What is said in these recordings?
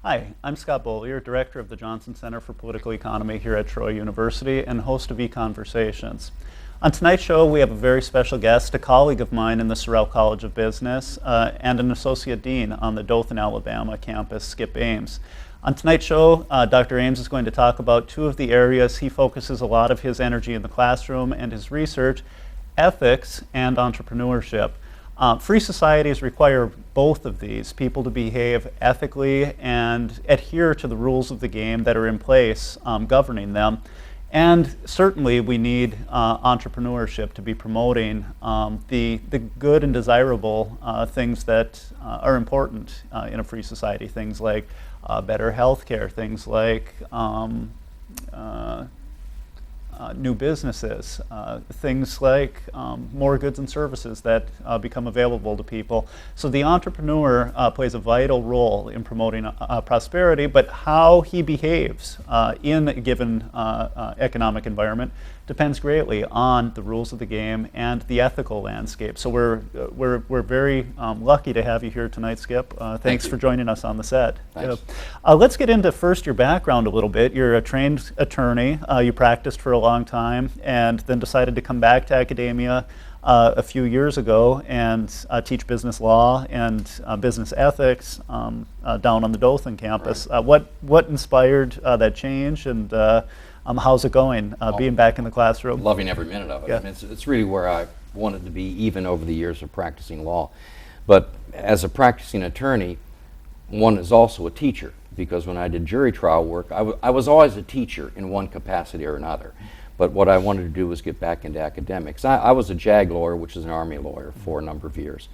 Hi, I'm Scott Beaulier, Director of the Johnson Center for Political Economy here at Troy University and host of EconVersations. On tonight's show, we have a very special guest, a colleague of mine in the Sorrell College of Business and an Associate Dean on the Dothan, Alabama campus, Skip Ames. On tonight's show, Dr. Ames is going to talk about two of the areas he focuses a lot of his energy in the classroom and his research: ethics and entrepreneurship. Free societies require both of these, people to behave ethically and adhere to the rules of the game that are in place governing them. And certainly we need entrepreneurship to be promoting the good and desirable things that are important in a free society, things like better health care, things like new businesses, things like more goods and services that become available to people. So the entrepreneur plays a vital role in promoting prosperity, but how he behaves in a given economic environment depends greatly on the rules of the game and the ethical landscape. So we're very lucky to have you here tonight, Skip. Thanks for joining us on the set. Thanks. Let's get into first your background a little bit. You're a trained attorney. You practiced for a long time and then decided to come back to academia a few years ago and teach business law and business ethics down on the Dothan campus. Right. What inspired that change, and how's it going being back in the classroom? Loving every minute of it. Yeah. I mean, it's really where I wanted to be, even over the years of practicing law. But as a practicing attorney, one is also a teacher, because when I did jury trial work, I was always a teacher in one capacity or another. But what I wanted to do was get back into academics. I was a JAG lawyer, which is an Army lawyer, for a number of years.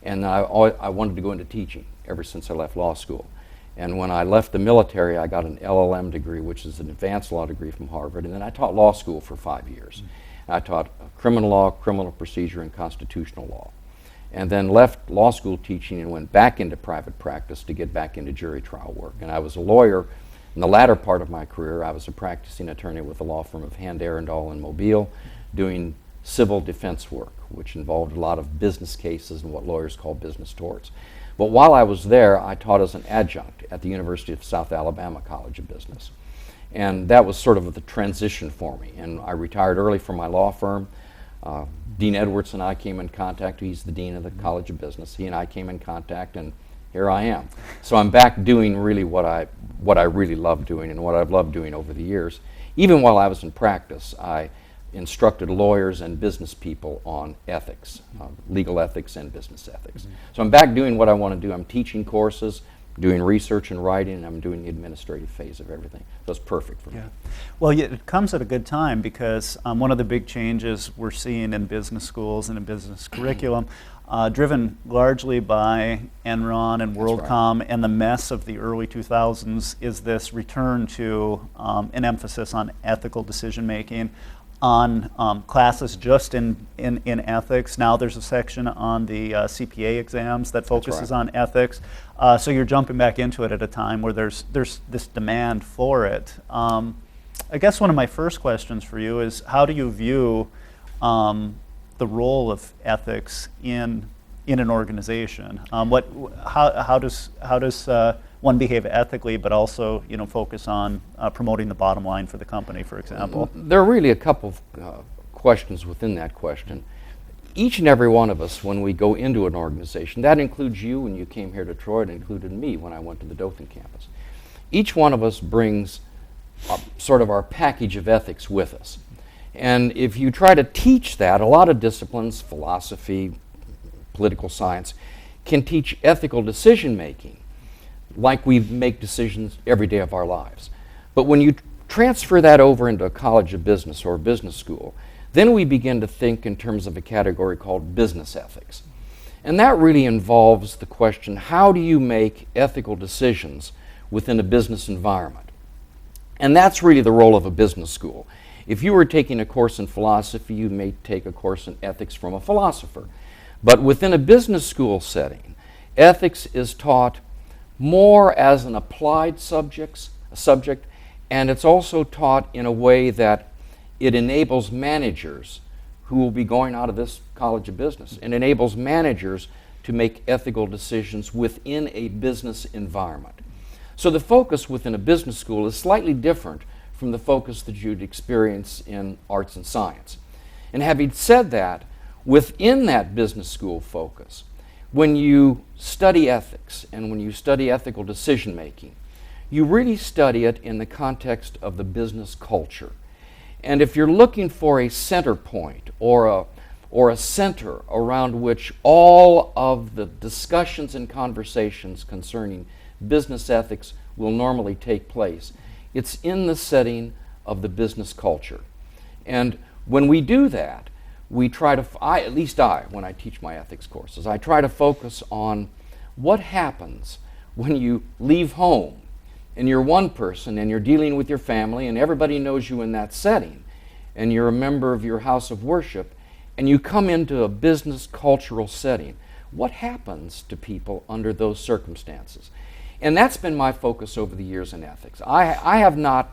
And I wanted to go into teaching ever since I left law school. And when I left the military, I got an LLM degree, which is an advanced law degree from Harvard. And then I taught law school for 5 years. I taught criminal law, criminal procedure, and constitutional law. And then left law school teaching and went back into private practice to get back into jury trial work. And I was a lawyer. In the latter part of my career, I was a practicing attorney with the law firm of Hand, Arundel in Mobile, doing civil defense work, which involved a lot of business cases and what lawyers call business torts. But while I was there, I taught as an adjunct at the University of South Alabama College of Business. And that was sort of the transition for me. And I retired early from my law firm. Dean Edwards and I came in contact. He's the dean of the College of Business. He and I came in contact, and here I am. So I'm back doing really what I really love doing and what I've loved doing over the years. Even while I was in practice, I instructed lawyers and business people on ethics, legal ethics and business ethics. So I'm back doing what I want to do. I'm teaching courses, doing research and writing, and I'm doing the administrative phase of everything. So it's perfect for me. Well, it comes at a good time, because one of the big changes we're seeing in business schools and in business curriculum, driven largely by Enron and WorldCom and the mess of the early 2000s, is this return to an emphasis on ethical decision making, on classes just in ethics. Now there's a section on the CPA exams that focuses on ethics. So you're jumping back into it at a time where there's this demand for it. I guess one of my first questions for you is, how do you view the role of ethics in an organization? How does one behave ethically, but also focus on promoting the bottom line for the company, for example? There are really a couple of questions within that question. Each and every one of us, when we go into an organization, that includes you when you came here to Troy, it included me when I went to the Dothan campus. Each one of us brings sort of our package of ethics with us. And if you try to teach that, a lot of disciplines, philosophy, political science, can teach ethical decision making, like we make decisions every day of our lives. But when you transfer that over into a college of business or a business school, then we begin to think in terms of a category called business ethics. And that really involves the question, how do you make ethical decisions within a business environment? And that's really the role of a business school. If you were taking a course in philosophy, you may take a course in ethics from a philosopher. But within a business school setting, ethics is taught more as an applied subject, and it's also taught in a way that it enables managers who will be going out of this College of Business, and enables managers to make ethical decisions within a business environment. So the focus within a business school is slightly different from the focus that you'd experience in arts and science. And having said that, within that business school focus, when you study ethics and when you study ethical decision making, you really study it in the context of the business culture. And if you're looking for a center point or a center around which all of the discussions and conversations concerning business ethics will normally take place, it's in the setting of the business culture. And when we do that, we try to, at least I, when I teach my ethics courses, I try to focus on what happens when you leave home and you're one person and you're dealing with your family and everybody knows you in that setting and you're a member of your house of worship and you come into a business cultural setting. What happens to people under those circumstances? And that's been my focus over the years in ethics. I have not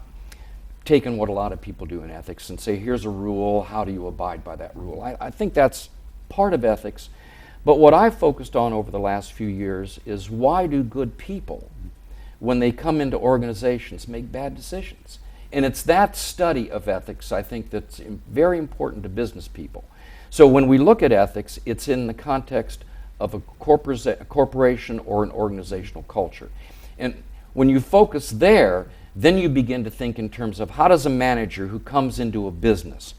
taken what a lot of people do in ethics and say, here's a rule, how do you abide by that rule? I think that's part of ethics, but what I've focused on over the last few years is why do good people, when they come into organizations, make bad decisions? And it's that study of ethics, I think, that's very important to business people. So when we look at ethics, it's in the context of a corporation or an organizational culture. And when you focus there, then you begin to think in terms of how does a manager who comes into a business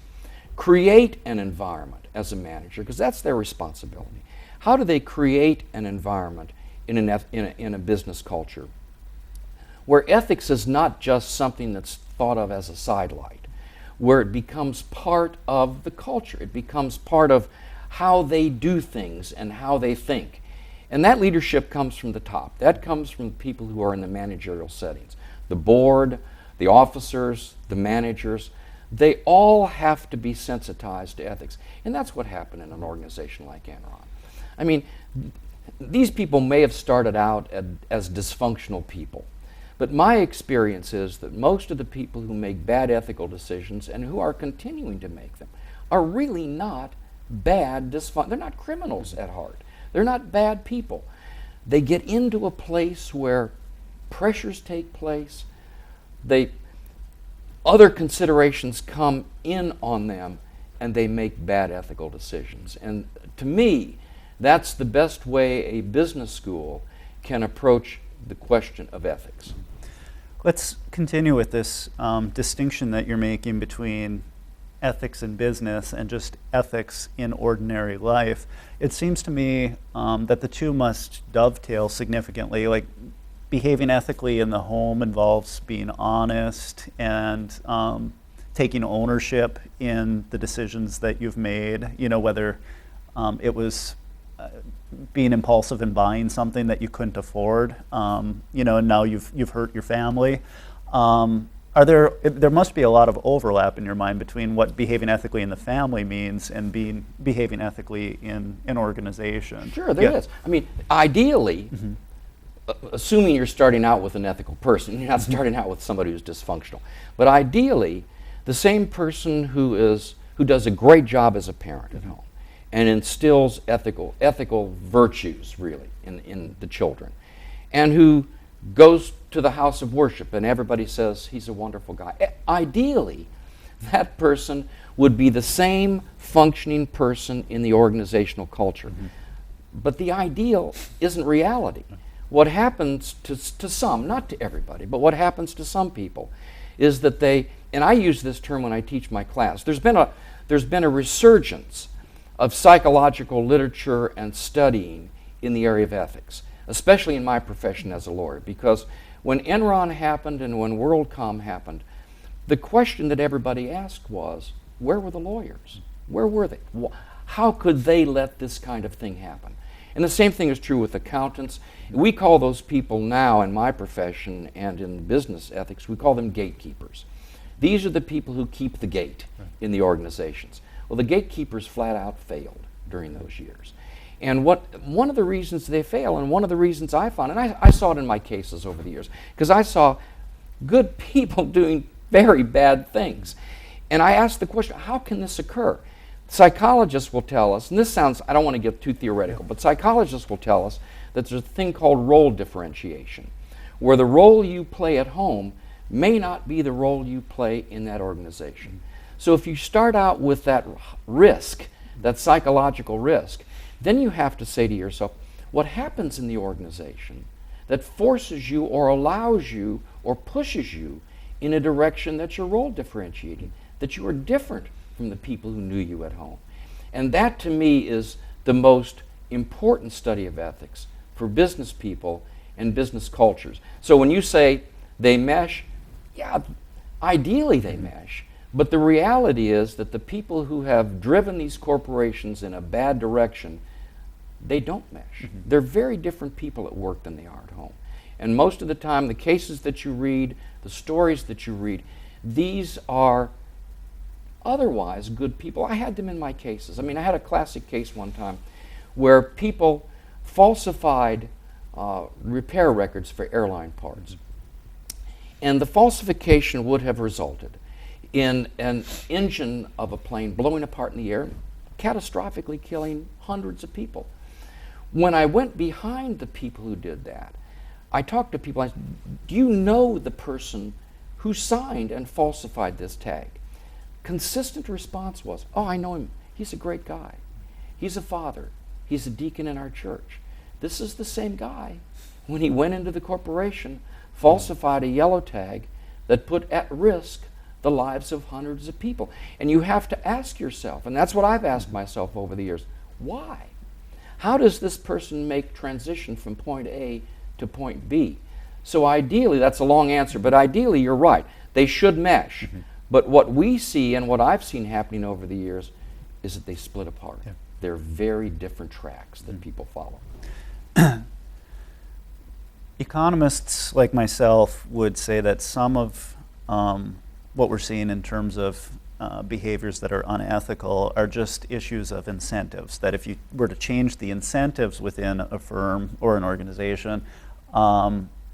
create an environment as a manager, because that's their responsibility. How do they create an environment in a business culture where ethics is not just something that's thought of as a sidelight, where it becomes part of the culture, it becomes part of how they do things and how they think. And that leadership comes from the top. That comes from people who are in the managerial settings. The board, the officers, the managers, they all have to be sensitized to ethics. And that's what happened in an organization like Enron. I mean, these people may have started out as dysfunctional people, but my experience is that most of the people who make bad ethical decisions and who are continuing to make them are really not bad, they're not criminals at heart. They're not bad people. They get into a place where pressures take place, other considerations come in on them, and they make bad ethical decisions. And to me, that's the best way a business school can approach the question of ethics. Let's continue with this distinction that you're making between ethics in business and just ethics in ordinary life. It seems to me that the two must dovetail significantly. Like, behaving ethically in the home involves being honest and taking ownership in the decisions that you've made, you know, whether it was being impulsive and buying something that you couldn't afford, you know, and now you've hurt your family. There must be a lot of overlap in your mind between what behaving ethically in the family means and behaving ethically in an organization. Sure, there is. I mean, ideally, assuming you're starting out with an ethical person, you're not starting out with somebody who's dysfunctional. But ideally, the same person who does a great job as a parent at home and instills ethical virtues, really, in the children, and who goes to the house of worship and everybody says he's a wonderful guy. Ideally, that person would be the same functioning person in the organizational culture. But the ideal isn't reality. What happens to some, not to everybody, but what happens to some people is that they, and I use this term when I teach my class, there's been a resurgence of psychological literature and studying in the area of ethics, especially in my profession as a lawyer, because when Enron happened and when WorldCom happened, the question that everybody asked was, where were the lawyers? Where were they? How could they let this kind of thing happen? And the same thing is true with accountants. We call those people now in my profession and in business ethics, we call them gatekeepers. These are the people who keep the gate in the organizations. Well, the gatekeepers flat out failed during those years. And one of the reasons they fail, and one of the reasons I found, and I saw it in my cases over the years, because I saw good people doing very bad things. And I asked the question, how can this occur? Psychologists will tell us, and this sounds, I don't want to get too theoretical, but psychologists will tell us that there's a thing called role differentiation, where the role you play at home may not be the role you play in that organization. So if you start out with that risk, that psychological risk, then you have to say to yourself, what happens in the organization that forces you or allows you or pushes you in a direction that's your role differentiating, that you are different from the people who knew you at home. And that to me is the most important study of ethics for business people and business cultures. So when you say they mesh, yeah, ideally they mesh, but the reality is that the people who have driven these corporations in a bad direction, they don't mesh. They're very different people at work than they are at home. And most of the time, the cases that you read, the stories that you read, these are otherwise good people. I had them in my cases. I mean, I had a classic case one time where people falsified repair records for airline parts. And the falsification would have resulted in an engine of a plane blowing apart in the air, catastrophically killing hundreds of people. When I went behind the people who did that, I talked to people, I said, do you know the person who signed and falsified this tag? Consistent response was, oh, I know him. He's a great guy. He's a father. He's a deacon in our church. This is the same guy. When he went into the corporation, falsified a yellow tag that put at risk the lives of hundreds of people. And you have to ask yourself, and that's what I've asked myself over the years, why? How does this person make transition from point A to point B? So ideally, that's a long answer, but ideally you're right. They should mesh. But what we see and what I've seen happening over the years is that they split apart. Yeah. They're very different tracks that people follow. Economists like myself would say that some of what we're seeing in terms of behaviors that are unethical are just issues of incentives, that if you were to change the incentives within a firm or an organization,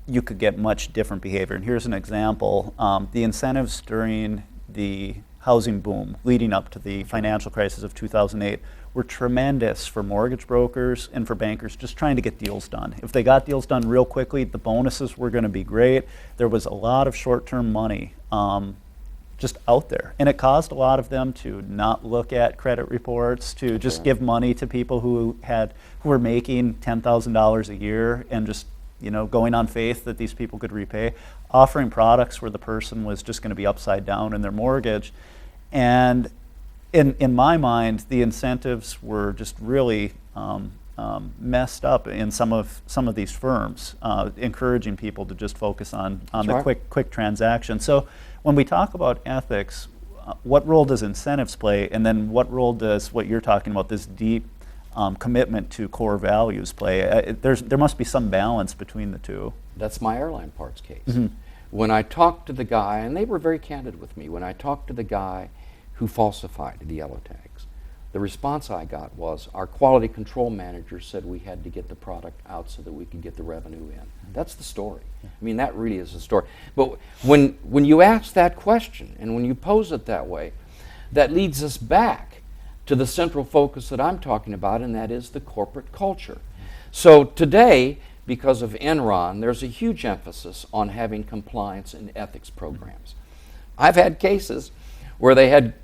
you could get much different behavior. And here's an example. The incentives during the housing boom leading up to the financial crisis of 2008 were tremendous for mortgage brokers and for bankers just trying to get deals done. If they got deals done real quickly, the bonuses were going to be great. There was a lot of short-term money just out there. And it caused a lot of them to not look at credit reports, to just give money to people who were making $10,000 a year and just going on faith that these people could repay, offering products where the person was just going to be upside down in their mortgage. And in my mind, the incentives were just really messed up in some of these firms, encouraging people to just focus on the quick transaction. So when we talk about ethics, what role does incentives play, and then what role does what you're talking about, this deep commitment to core values play? There must be some balance between the two. That's my airline parts case. When I talked to the guy, and they were very candid with me, when I talked to the guy who falsified the yellow tags, the response I got was, our quality control manager said we had to get the product out so that we could get the revenue in. That's the story. I mean, that really is the story. But when you ask that question, and when you pose it that way, that leads us back to the central focus that I'm talking about, and that is the corporate culture. So today, because of Enron, there's a huge emphasis on having compliance and ethics programs. I've had cases where they had,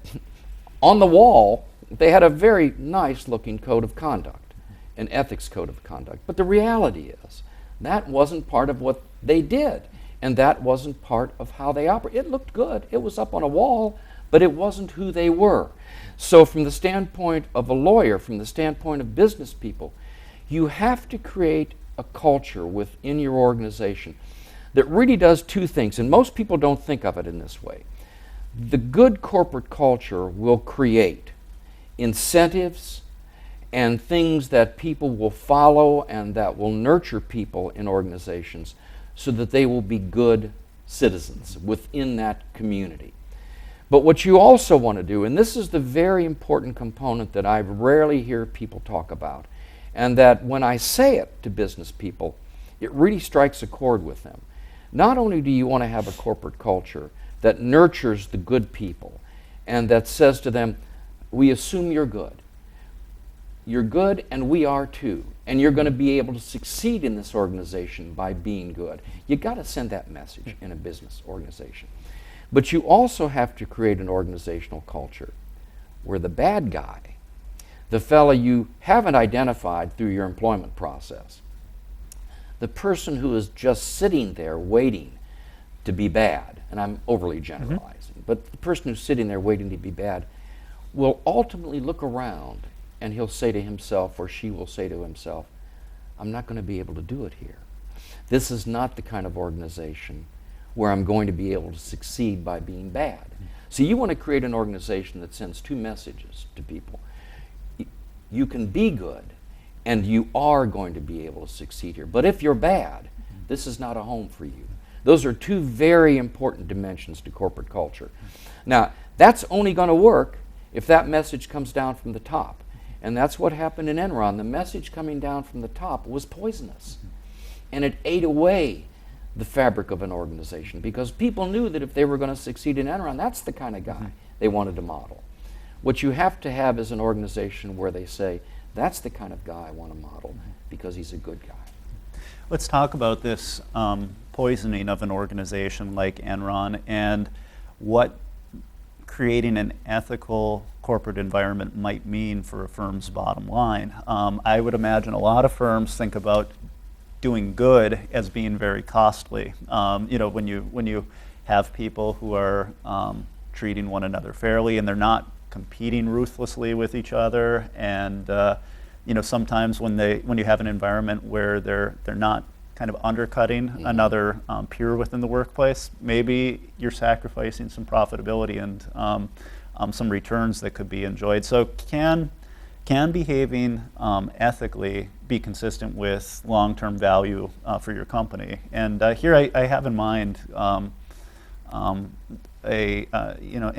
on the wall, they had a very nice looking code of conduct, an ethics code of conduct. But the reality is, that wasn't part of what they did, and that wasn't part of how they operate. It looked good, it was up on a wall, but it wasn't who they were. So from the standpoint of a lawyer, from the standpoint of business people, you have to create a culture within your organization that really does two things, and most people don't think of it in this way. The good corporate culture will create incentives and things that people will follow and that will nurture people in organizations so that they will be good citizens within that community. But what you also want to do, and this is the very important component that I rarely hear people talk about, and that when I say it to business people, it really strikes a chord with them. Not only do you want to have a corporate culture that nurtures the good people and that says to them, we assume you're good. You're good and we are too. and you're going to be able to succeed in this organization by being good. You got to send that message in a business organization. But you also have to create an organizational culture where the bad guy, the fella you haven't identified through your employment process, the person who is just sitting there waiting to be bad, and I'm overly generalizing, but the person who's sitting there waiting to be bad will ultimately look around and he'll say to himself, or she will say to himself, I'm not going to be able to do it here. This is not the kind of organization where I'm going to be able to succeed by being bad. So you want to create an organization that sends two messages to people. You can be good, and you are going to be able to succeed here. But if you're bad, this is not a home for you. Those are two very important dimensions to corporate culture. Now, that's only going to work if that message comes down from the top. And that's what happened in Enron. The message coming down from the top was poisonous. And it ate away the fabric of an organization, because people knew that if they were going to succeed in Enron, that's the kind of guy they wanted to model. What you have to have is an organization where they say, that's the kind of guy I want to model because he's a good guy. Let's talk about this poisoning of an organization like Enron and what creating an ethical corporate environment might mean for a firm's bottom line. I would imagine a lot of firms think about doing good as being very costly. When you have people who are treating one another fairly and they're not competing ruthlessly with each other, and sometimes when you have an environment where they're not kind of undercutting another peer within the workplace, maybe you're sacrificing some profitability and some returns that could be enjoyed. So can behaving ethically be consistent with long-term value for your company? And here I have in mind an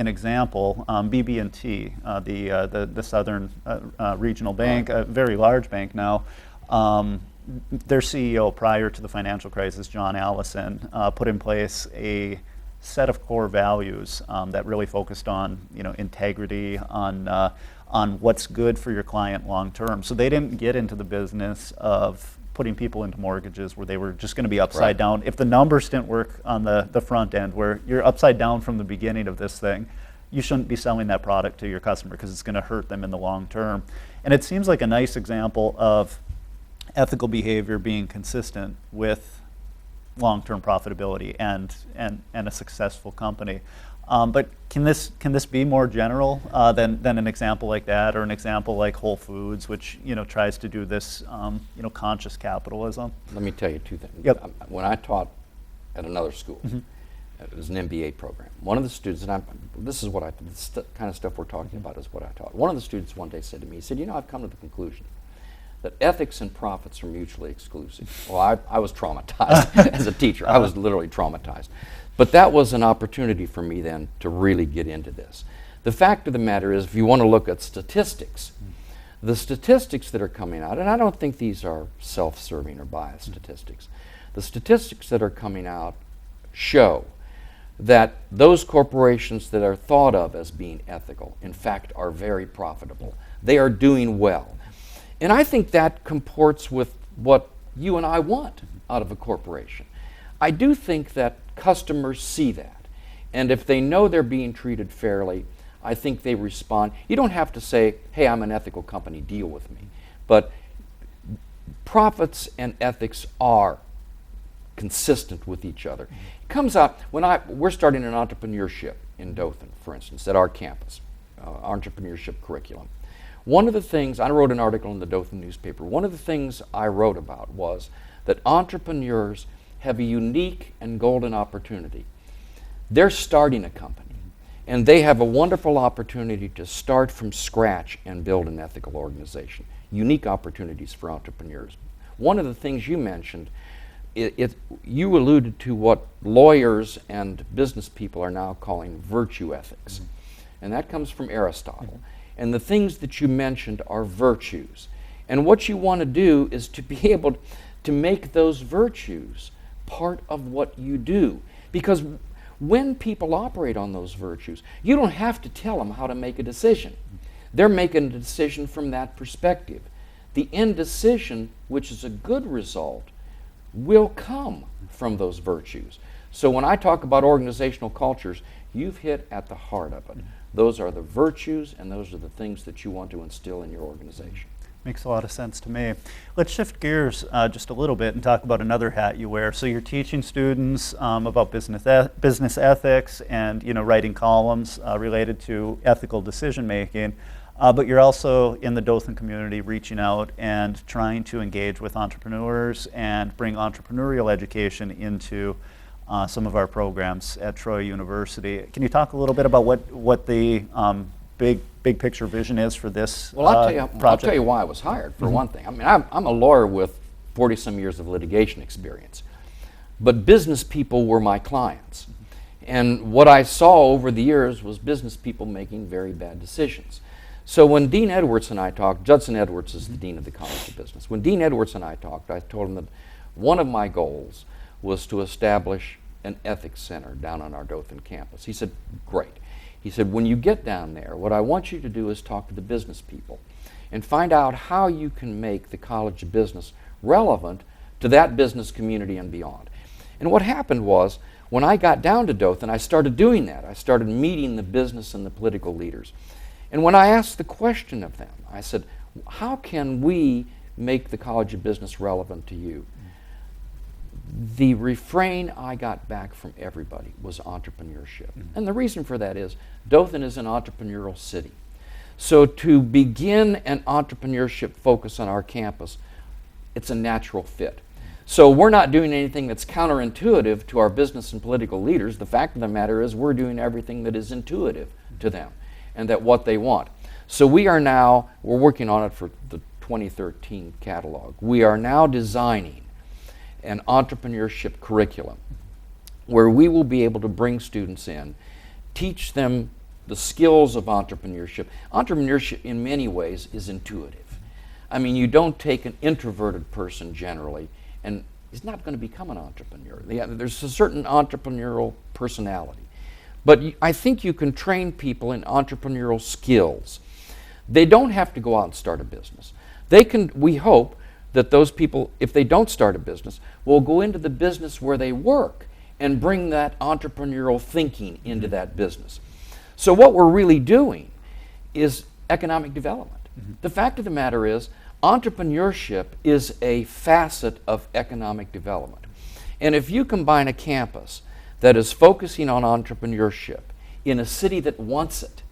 example, BB&T, the Southern Regional Bank, a very large bank now. Their CEO, prior to the financial crisis, John Allison, put in place a set of core values that really focused on integrity, on what's good for your client long term. So they didn't get into the business of putting people into mortgages where they were just going to be upside down. If the numbers didn't work on the front end, where you're upside down from the beginning of this thing, you shouldn't be selling that product to your customer because it's going to hurt them in the long term. And it seems like a nice example of ethical behavior being consistent with long-term profitability and a successful company. But can this be more general than an example like that, or an example like Whole Foods, which tries to do this conscious capitalism? Let me tell you two things. Yep. When I taught at another school, it was an MBA program. One of the students, and this kind of stuff we're talking about is what I taught. One of the students one day said to me, he said, I've come to the conclusion that ethics and profits are mutually exclusive. Well, I was traumatized as a teacher. I was literally traumatized. But that was an opportunity for me then to really get into this. The fact of the matter is, if you want to look at statistics, the statistics that are coming out, and I don't think these are self-serving or biased statistics, the statistics that are coming out show that those corporations that are thought of as being ethical, in fact, are very profitable. They are doing well. And I think that comports with what you and I want out of a corporation. I do think that customers see that. And if they know they're being treated fairly, I think they respond. You don't have to say, hey, I'm an ethical company, deal with me. But profits and ethics are consistent with each other. It comes out when we're starting an entrepreneurship in Dothan, for instance, at our campus, entrepreneurship curriculum. One of the things, I wrote an article in the Dothan newspaper, one of the things I wrote about was that entrepreneurs have a unique and golden opportunity. They're starting a company, and they have a wonderful opportunity to start from scratch and build an ethical organization. Unique opportunities for entrepreneurs. One of the things you mentioned, you alluded to what lawyers and business people are now calling virtue ethics. And that comes from Aristotle. And the things that you mentioned are virtues. And what you want to do is to be able to make those virtues part of what you do. Because when people operate on those virtues, you don't have to tell them how to make a decision. They're making a decision from that perspective. the end decision, which is a good result, will come from those virtues. So when I talk about organizational cultures, you've hit at the heart of it. Those are the virtues, and those are the things that you want to instill in your organization. Makes a lot of sense to me. Let's shift gears just a little bit and talk about another hat you wear. So you're teaching students about business ethics and writing columns related to ethical decision making, but you're also in the Dothan community reaching out and trying to engage with entrepreneurs and bring entrepreneurial education into some of our programs at Troy University. Can you talk a little bit about what the big picture vision is for this project? I'll tell you why I was hired, for one thing. I mean, I'm a lawyer with 40-some years of litigation experience, but business people were my clients. And what I saw over the years was business people making very bad decisions. So when Dean Edwards and I talked, Judson Edwards is the Dean of the College of Business. When Dean Edwards and I talked, I told him that one of my goals was to establish an ethics center down on our Dothan campus. He said, great. He said, when you get down there, what I want you to do is talk to the business people and find out how you can make the College of Business relevant to that business community and beyond. And what happened was, when I got down to Dothan, I started doing that. I started meeting the business and the political leaders. And when I asked the question of them, I said, how can we make the College of Business relevant to you? The refrain I got back from everybody was entrepreneurship. And the reason for that is Dothan is an entrepreneurial city. So to begin an entrepreneurship focus on our campus, it's a natural fit. So we're not doing anything that's counterintuitive to our business and political leaders. The fact of the matter is we're doing everything that is intuitive to them and that what they want. So we're working on it for the 2013 catalog. We are now designing an entrepreneurship curriculum where we will be able to bring students in, teach them the skills of entrepreneurship. Entrepreneurship in many ways is intuitive. I mean, you don't take an introverted person generally and he's not going to become an entrepreneur. There's a certain entrepreneurial personality. But I think you can train people in entrepreneurial skills. They don't have to go out and start a business. We hope that those people, if they don't start a business, will go into the business where they work and bring that entrepreneurial thinking into that business. So what we're really doing is economic development. The fact of the matter is, entrepreneurship is a facet of economic development. And if you combine a campus that is focusing on entrepreneurship in a city that wants it,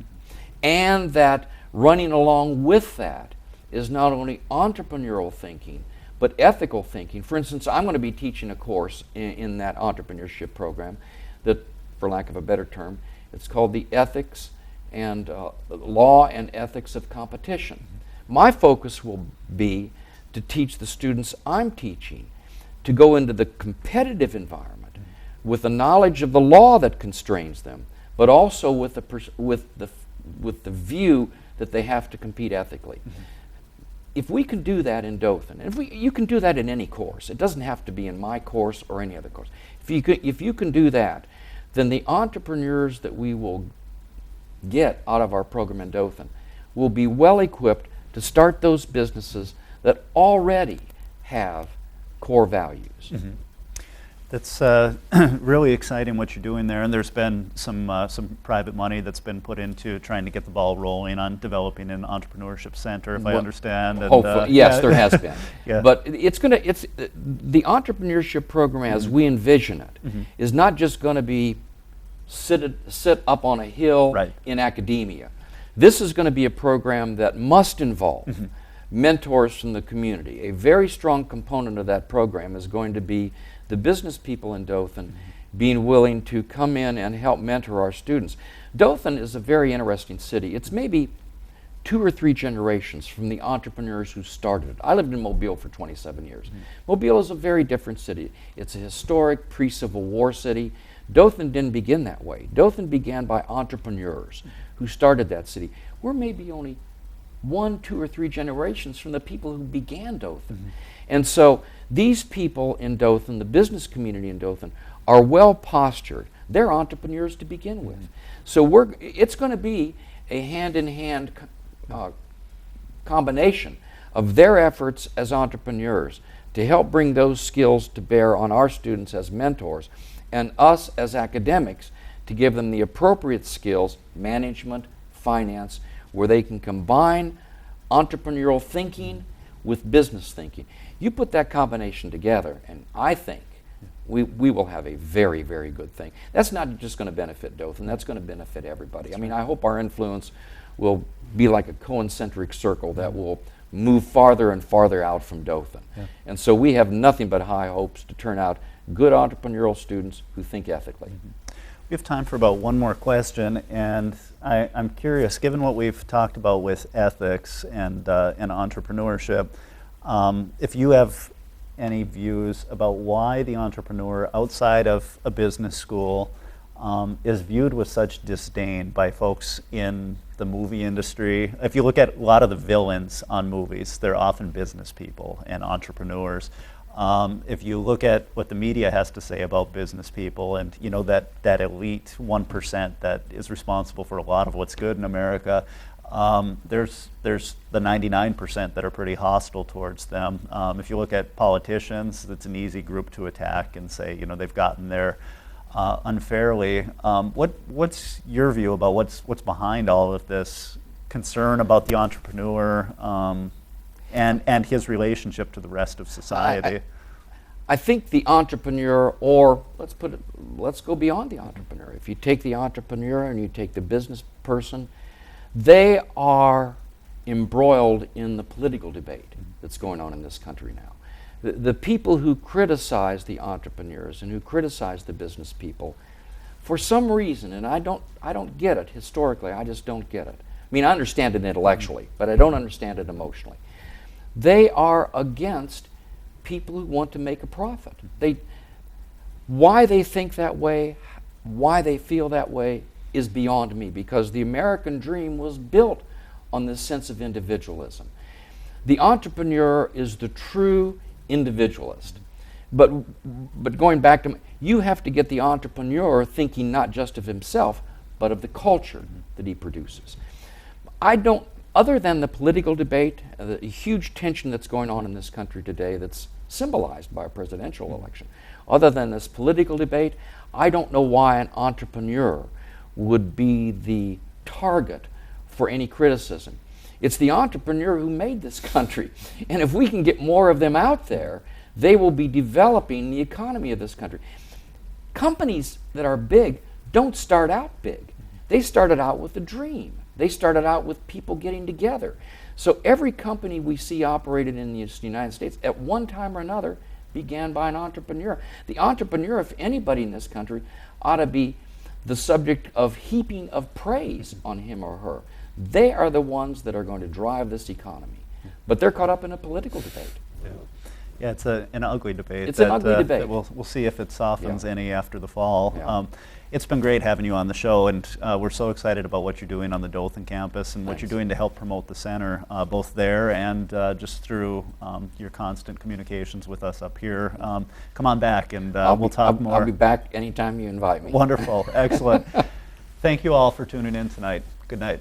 and that running along with that is not only entrepreneurial thinking, but ethical thinking. For instance, I'm going to be teaching a course in that entrepreneurship program that, for lack of a better term, it's called the Ethics and Law and Ethics of Competition. My focus will be to teach the students I'm teaching to go into the competitive environment with the knowledge of the law that constrains them, but also with the view that they have to compete ethically. If we can do that in Dothan, and you can do that in any course. It doesn't have to be in my course or any other course. If you can do that, then the entrepreneurs that we will get out of our program in Dothan will be well equipped to start those businesses that already have core values. That's really exciting what you're doing there, and there's been some private money that's been put into trying to get the ball rolling on developing an entrepreneurship center, if I understand. And, hopefully, yes, there has been. Yeah. But the entrepreneurship program as we envision it is not just going to be sit up on a hill in academia. This is going to be a program that must involve mentors from the community. A very strong component of that program is going to be the business people in Dothan being willing to come in and help mentor our students. Dothan is a very interesting city. It's maybe 2 or 3 generations from the entrepreneurs who started it. I lived in Mobile for 27 years. Mobile is a very different city. It's a historic pre-Civil War city. Dothan didn't begin that way. Dothan began by entrepreneurs who started that city. We're maybe only 1, 2, or 3 generations from the people who began Dothan. And so these people in Dothan, the business community in Dothan, are well postured. They're entrepreneurs to begin with. So it's going to be a hand-in-hand combination of their efforts as entrepreneurs to help bring those skills to bear on our students as mentors, and us as academics to give them the appropriate skills, management, finance, where they can combine entrepreneurial thinking with business thinking. You put that combination together, and I think we will have a very, very good thing. That's not just going to benefit Dothan, that's going to benefit everybody. I mean, I hope our influence will be like a concentric circle that will move farther and farther out from Dothan. Yeah. And so we have nothing but high hopes to turn out good entrepreneurial students who think ethically. We have time for about one more question, and I'm curious, given what we've talked about with ethics and entrepreneurship, if you have any views about why the entrepreneur outside of a business school is viewed with such disdain by folks in the movie industry. If you look at a lot of the villains on movies, they're often business people and entrepreneurs. If you look at what the media has to say about business people and that elite 1% that is responsible for a lot of what's good in America, there's the 99% that are pretty hostile towards them. If you look at politicians, it's an easy group to attack and say they've gotten there unfairly. What's your view about what's behind all of this concern about the entrepreneur and his relationship to the rest of society? I think the entrepreneur, or let's go beyond the entrepreneur. If you take the entrepreneur and you take the business person, they are embroiled in the political debate that's going on in this country now. The people who criticize the entrepreneurs and who criticize the business people, for some reason, and I don't get it historically, I just don't get it. I mean, I understand it intellectually, but I don't understand it emotionally. They are against people who want to make a profit. Why they think that way, why they feel that way is beyond me, because the American dream was built on this sense of individualism. The entrepreneur is the true individualist. But going back to, you have to get the entrepreneur thinking not just of himself, but of the culture that he produces. Other than the political debate, the huge tension that's going on in this country today that's symbolized by a presidential election, other than this political debate, I don't know why an entrepreneur would be the target for any criticism. It's the entrepreneur who made this country. And if we can get more of them out there, they will be developing the economy of this country. Companies that are big don't start out big. They started out with a dream. They started out with people getting together. So every company we see operated in the United States at one time or another began by an entrepreneur. The entrepreneur, if anybody in this country, ought to be the subject of heaping of praise on him or her. They are the ones that are going to drive this economy. But they're caught up in a political debate. Yeah, it's an ugly debate. It's an ugly debate. We'll see if it softens any after the fall. Yeah. It's been great having you on the show, and we're so excited about what you're doing on the Dothan campus and what you're doing to help promote the center, both there and just through your constant communications with us up here. Come on back, and we'll talk more. I'll be back anytime you invite me. Wonderful. Excellent. Thank you all for tuning in tonight. Good night.